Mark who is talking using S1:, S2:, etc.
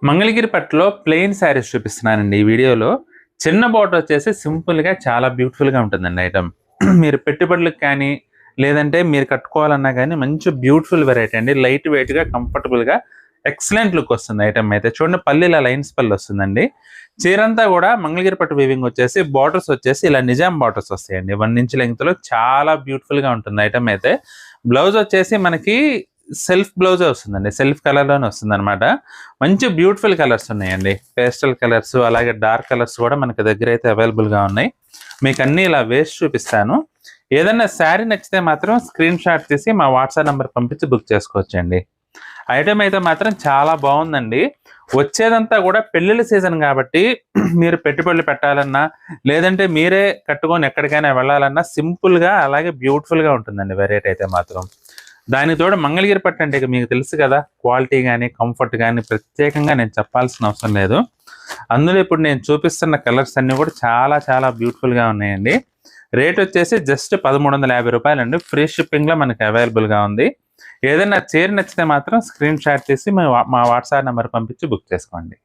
S1: మంగళగిరి పట్టులో ప్లెయిన్ శారీస్ చూపిస్తున్నానండి ఈ వీడియోలో. చిన్న బార్డర్ వచ్చేసి సింపుల్‌గా చాలా బ్యూటిఫుల్‌గా ఉంటుందండి ఐటెమ్. మీరు పెట్టుబడులకు కానీ, లేదంటే మీరు కట్టుకోవాలన్నా గానీ మంచి బ్యూటిఫుల్ వెరైటీ అండి. లైట్ వెయిట్‌గా, కంఫర్టబుల్‌గా ఎక్సలెంట్ లుక్ వస్తుంది ఐటెమ్ అయితే. చూడండి పళ్ళు ఇలా లైన్స్ పళ్ళు వస్తుందండి. చీరంతా కూడా మంగళగిరి పట్టు వీవింగ్ వచ్చేసి బార్డర్స్ వచ్చేసి ఇలా నిజాం బార్డర్స్ వస్తాయండి. 1 ఇంచ్ లెంగ్త్‌లో చాలా బ్యూటిఫుల్‌గా ఉంటుంది ఐటెమ్ అయితే. బ్లౌజ్ వచ్చేసి మనకి సెల్ఫ్ బ్లౌజే వస్తుందండి. సెల్ఫ్ కలర్‌లోనే వస్తుందనమాట. మంచి బ్యూటిఫుల్ కలర్స్ ఉన్నాయండి. పేస్టల్ కలర్స్ అలాగే డార్క్ కలర్స్ కూడా మనకి దగ్గరైతే అవైలబుల్‌గా ఉన్నాయి. మీకన్నీ ఇలా వేసి చూపిస్తాను. ఏదన్నా శారీ నచ్చితే మాత్రం స్క్రీన్ షాట్ తీసి మా వాట్సాప్ నంబర్ పంపించి బుక్ చేసుకోవచ్చండి. ఐటెమ్ అయితే మాత్రం చాలా బావుందండి. వచ్చేదంతా కూడా పెళ్ళిళ్ళ సీజన్ కాబట్టి మీరు పెట్టుబడులు పెట్టాలన్నా, లేదంటే మీరే కట్టుకొని ఎక్కడికైనా వెళ్ళాలన్నా సింపుల్‌గా అలాగే బ్యూటిఫుల్‌గా ఉంటుందండి వెరైటీ అయితే మాత్రం. దానికి తోడు మంగళగిరి పట్టు అంటే ఇక మీకు తెలుసు కదా! క్వాలిటీ గాని, కంఫర్ట్ గాని ప్రత్యేకంగా నేను చెప్పాల్సిన అవసరం లేదు. అందులో ఇప్పుడు నేను చూపిస్తున్న కలర్స్ అన్నీ కూడా చాలా చాలా బ్యూటిఫుల్‌గా ఉన్నాయండి. రేట్ వచ్చేసి జస్ట్ రూ. 1350 అండి. ఫ్రీ షిప్పింగ్‌లో మనకి అవైలబుల్‌గా ఉంది. ఏదైనా చీర నచ్చితే మాత్రం స్క్రీన్ షాట్ తీసి మా వాట్సాప్ నంబర్ పంపించి బుక్ చేసుకోండి.